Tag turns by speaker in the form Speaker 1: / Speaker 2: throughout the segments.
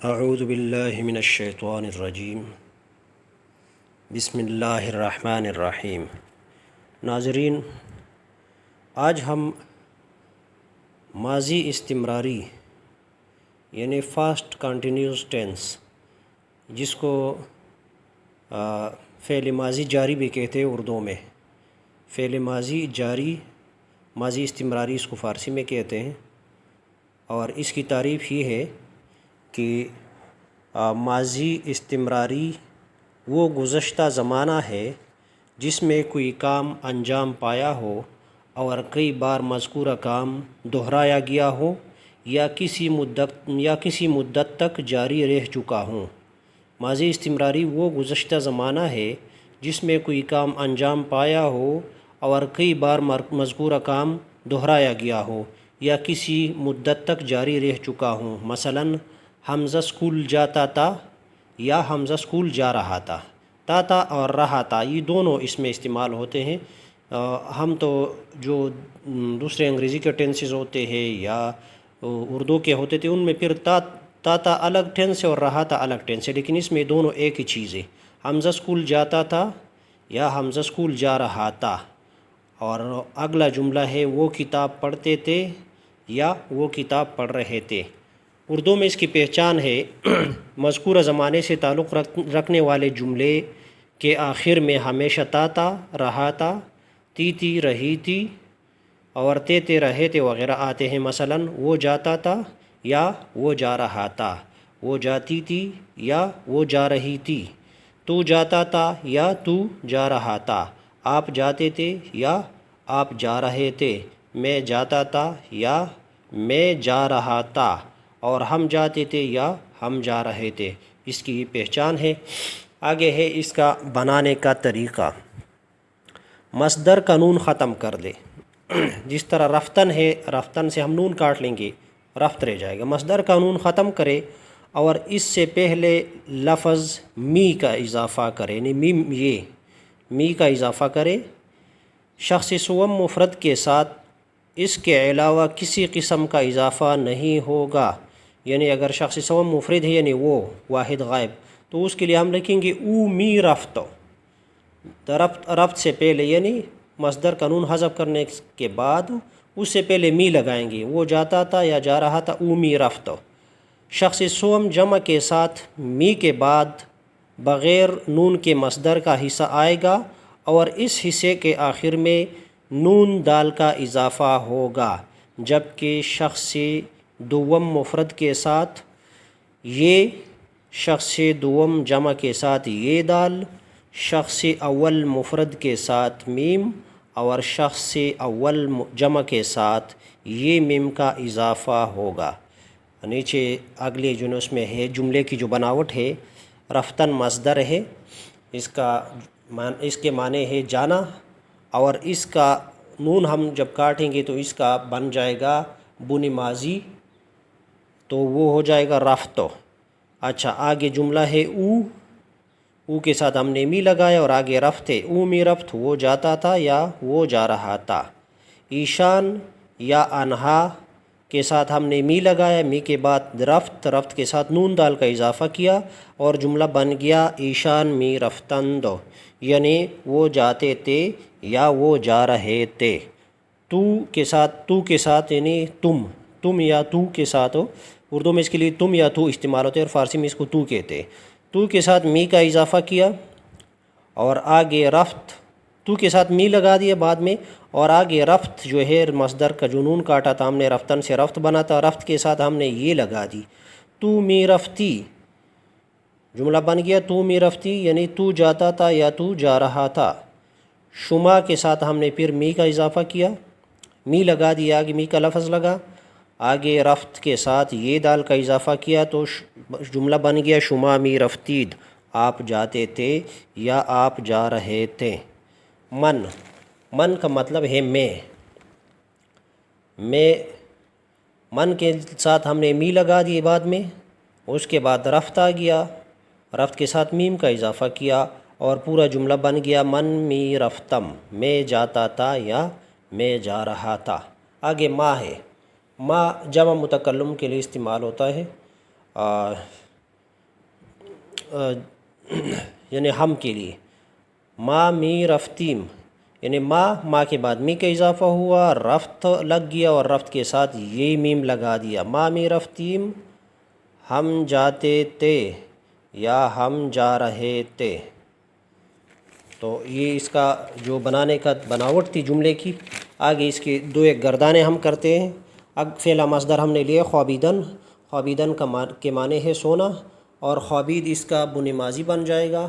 Speaker 1: اعوذ باللہ من الشیطان الرجیم بسم اللہ الرحمن الرحیم۔ ناظرین، آج ہم ماضی استمراری یعنی فاسٹ کنٹینیوس ٹینس، جس کو فعل ماضی جاری بھی کہتے ہیں اردو میں، فعل ماضی جاری، ماضی استمراری اس کو فارسی میں کہتے ہیں، اور اس کی تعریف یہ ہے کہ ماضی استمراری وہ گزشتہ زمانہ ہے جس میں کوئی کام انجام پایا ہو اور کئی بار مذکورہ کام دہرایا گیا ہو یا کسی مدت تک جاری رہ چکا ہوں۔ ماضی استمراری وہ گزشتہ زمانہ ہے جس میں کوئی کام انجام پایا ہو اور کئی بار مذکورہ کام دہرایا گیا ہو یا کسی مدت تک جاری رہ چکا ہوں۔ مثلاً حمزہ اسکول جاتا تھا یا حمزہ اسکول جا رہا تھا۔ تا اور رہا تھا یہ دونوں اس میں استعمال ہوتے ہیں۔ ہم تو جو دوسرے انگریزی کے ٹینسز ہوتے ہیں یا اردو کے ہوتے تھے ان میں پھر تا الگ ٹینس ہے اور رہا تھا الگ ٹینس ہے، لیکن اس میں دونوں ایک ہی چیز ہے۔ حمزہ اسکول جاتا تھا یا حمزہ اسکول جا رہا تھا، اور اگلا جملہ ہے وہ کتاب پڑھتے تھے یا وہ کتاب پڑھ رہے تھے۔ اردو میں اس کی پہچان ہے مذکورہ زمانے سے تعلق رکھنے والے جملے کے آخر میں ہمیشہ تا رہا تھا، تی رہی تھی اور تے رہے تھے وغیرہ آتے ہیں۔ مثلاً وہ جاتا تھا یا وہ جا رہا تھا، وہ جاتی تھی یا وہ جا رہی تھی، تو جاتا تھا یا تو جا رہا تھا، آپ جاتے تھے یا آپ جا رہے تھے، میں جاتا تھا یا میں جا رہا تھا، اور ہم جاتے تھے یا ہم جا رہے تھے۔ اس کی یہ پہچان ہے۔ آگے ہے اس کا بنانے کا طریقہ۔ مصدر کا نون ختم کر دے، جس طرح رفتن ہے، رفتن سے ہم نون کاٹ لیں گے، رفت رہ جائے گا۔ مصدر کا نون ختم کرے اور اس سے پہلے لفظ می کا اضافہ کرے، یعنی می کا اضافہ کرے، شخص سوم مفرد کے ساتھ اس کے علاوہ کسی قسم کا اضافہ نہیں ہوگا۔ یعنی اگر شخص سوم مفرد ہے یعنی وہ واحد غائب، تو اس کے لیے ہم لکھیں گے او می رفت، رفت سے پہلے یعنی مصدر کا نون حذف کرنے کے بعد اس سے پہلے می لگائیں گے۔ وہ جاتا تھا یا جا رہا تھا، او می رفت۔ شخص سوم جمع کے ساتھ می کے بعد بغیر نون کے مصدر کا حصہ آئے گا اور اس حصے کے آخر میں نون دال کا اضافہ ہوگا، جبکہ شخص دوم مفرد کے ساتھ یہ، شخص دوم جمع کے ساتھ یہ دال، شخص اول مفرد کے ساتھ میم اور شخص اول جمع کے ساتھ یہ میم کا اضافہ ہوگا۔ نیچے اگلے جنس میں ہے جملے کی جو بناوٹ ہے، رفتن مصدر ہے، اس کے معنی ہے جانا، اور اس کا نون ہم جب کاٹیں گے تو اس کا بن جائے گا بنی ماضی، تو وہ ہو جائے گا رفت۔ اچھا، آگے جملہ ہے او کے ساتھ ہم نے می لگایا اور آگے رفت ہے، او می رفت، وہ جاتا تھا یا وہ جا رہا تھا۔ ایشان یا انہا کے ساتھ ہم نے می لگایا، می کے بعد رفت کے ساتھ نون دال کا اضافہ کیا اور جملہ بن گیا ایشان می رفتند، یعنی وہ جاتے تھے یا وہ جا رہے تھے۔ تو کے ساتھ یعنی تم یا تو کے ساتھ ہو، اردو میں اس کے لیے تم یا تو استعمال ہوتے ہیں اور فارسی میں اس کو تو کہتے ہیں۔ تو کے ساتھ می کا اضافہ کیا اور آگے رفت، تو کے ساتھ می لگا دیا بعد میں، اور آگے رفت جو ہے مصدر کا جنون کاٹا تھا ہم نے، رفتن سے رفت بنا تھا، رفت کے ساتھ ہم نے یہ لگا دی، تو می رفتی، جملہ بن گیا تو می رفتی، یعنی تو جاتا تھا یا تو جا رہا تھا۔ شما کے ساتھ ہم نے پھر می کا اضافہ کیا، می لگا دیا، آگے می کا لفظ لگا، آگے رفت کے ساتھ یہ دال کا اضافہ کیا تو جملہ بن گیا شما می رفتید، آپ جاتے تھے یا آپ جا رہے تھے۔ من کا مطلب ہے میں، من کے ساتھ ہم نے می لگا دی بعد میں، اس کے بعد رفت آ گیا، رفت کے ساتھ میم کا اضافہ کیا اور پورا جملہ بن گیا من می رفتم، میں جاتا تھا یا میں جا رہا تھا۔ آگے ما ہے، ما جمع متکلم کے لیے استعمال ہوتا ہے، یعنی ہم کے لیے، ما می رفتیم، یعنی ما کے بعد می کا اضافہ ہوا، رفت لگ گیا اور رفت کے ساتھ یہ میم لگا دیا، ما می رفتیم، ہم جاتے تھے یا ہم جا رہے تھے۔ تو یہ اس کا جو بنانے کا بناوٹ تھی جملے کی۔ آگے اس کے دو ایک گردانے ہم کرتے ہیں۔ اب فعل مصدر ہم نے لیا خوابیدن، خوابیدن کے معنی ہے سونا، اور خوابید اس کا بنی ماضی بن جائے گا،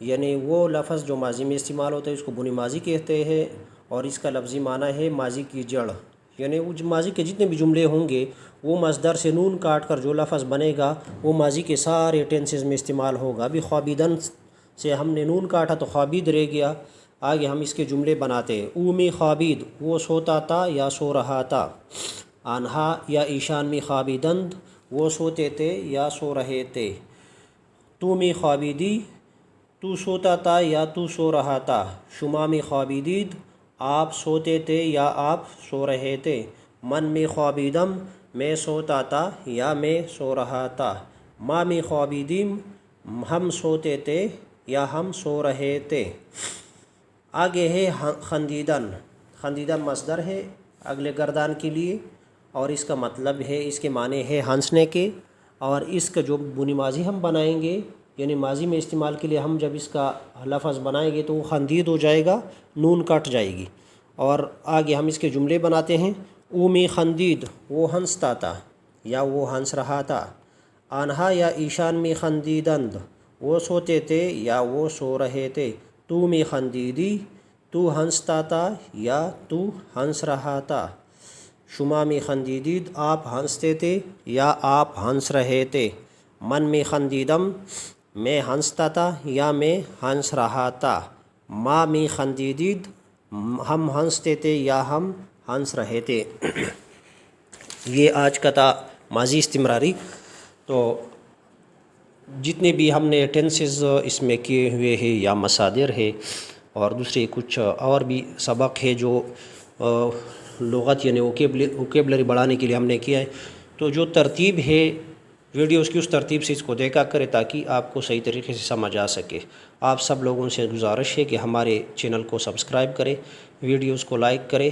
Speaker 1: یعنی وہ لفظ جو ماضی میں استعمال ہوتا ہے اس کو بنی ماضی کہتے ہیں، اور اس کا لفظی معنی ہے ماضی کی جڑ، یعنی وہ ماضی کے جتنے بھی جملے ہوں گے وہ مصدر سے نون کاٹ کر جو لفظ بنے گا وہ ماضی کے سارے ٹینسز میں استعمال ہوگا۔ ابھی خوابیدن سے ہم نے نون کاٹا تو خوابید رہ گیا۔ آگے ہم اس کے جملے بناتے ہیں۔ او می خوابید، وہ سوتا تھا یا سو رہا تھا۔ آنہا یا ایشان می خوابیدند، وہ سوتے تھے یا سو رہے تھے۔ تو می خوابیدی، تو سوتا تھا یا تو سو رہا تھا۔ شما می خوابیدید، آپ سوتے تھے یا آپ سو رہے تھے۔ من می خوابیدم، میں سوتا تھا یا میں سو رہا تھا۔ ما می خوابیدیم، ہم سوتے تھے یا ہم سو رہے تھے۔ آگے ہے خندیدن، خندیدن مصدر ہے اگلے گردان کے لیے، اور اس کا مطلب ہے، اس کے معنی ہے ہنسنے کے، اور اس کا جو بنی ماضی ہم بنائیں گے، یعنی ماضی میں استعمال کے لیے ہم جب اس کا لفظ بنائیں گے تو وہ خندید ہو جائے گا، نون کٹ جائے گی۔ اور آگے ہم اس کے جملے بناتے ہیں۔ او می خندید، وہ ہنستا تھا یا وہ ہنس رہا تھا۔ آنہا یا ایشان می خندیدند، وہ سوتے تھے یا وہ سو رہے تھے۔ تو می خندیدی، تو ہنستا تھا یا تو ہنس رہا تھا۔ شما می خندیدید، آپ ہنستے تھے یا آپ ہنس رہے تھے۔ من می خندیدم، میں ہنستا تھا یا میں ہنس رہا تھا۔ ما می خندیدید، ہم ہنستے تھے یا ہم ہنس رہے تھے۔ یہ آج کا تھا ماضی استمراری۔ تو جتنے بھی ہم نے ٹینسز اس میں کیے ہوئے ہیں یا مصادر ہے، اور دوسرے کچھ اور بھی سبق ہے جو لغت یعنی ووکیبلری بڑھانے کے لیے ہم نے کیا ہے، تو جو ترتیب ہے ویڈیوز کی اس ترتیب سے اس کو دیکھا کرے تاکہ آپ کو صحیح طریقے سے سمجھ آ سکے۔ آپ سب لوگوں سے گزارش ہے کہ ہمارے چینل کو سبسکرائب کریں، ویڈیوز کو لائک کریں،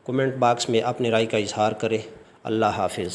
Speaker 1: کمنٹ باکس میں اپنی رائے کا اظہار کریں۔ اللہ حافظ۔